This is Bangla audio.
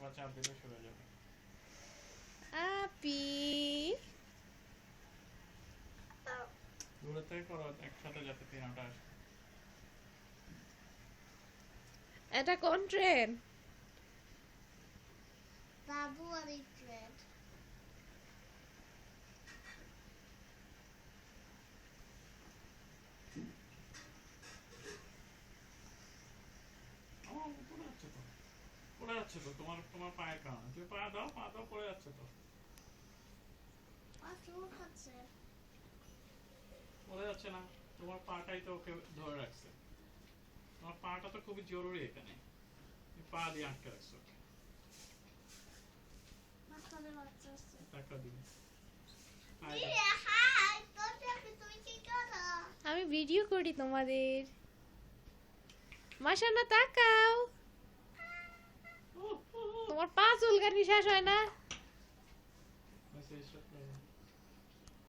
পা চাপ দিলে সরে যাবে। আপি দূরে থেকে করো একসাথে যাতে তিনটা আসে। এটা কোন ট্রেন? বাবুয়ারি ট্রেন। পড়ে যাচ্ছে তো, পড়ে যাচ্ছে তো, তোমার তোমার পায়ের কারণে। তুমি পা দাও, পা দাও, পড়ে যাচ্ছে তো। চুল খাচ্ছে। পড়ে যাচ্ছে না, তোমার পাটাই তো ওকে ধরে রাখছে। তোমার পাটা তো খুবই জরুরি এখানে, তুমি পা দিয়ে আটকে রাখছো। মাথায় বাচ্চা আছে। টাকা দিবে। হাই তুমি কি করো? আমি ভিডিও করি তোমাদের। মাশাআল্লাহ তাকাও। তোমার পা চুলকানি শেষ হয় না? মেসেজ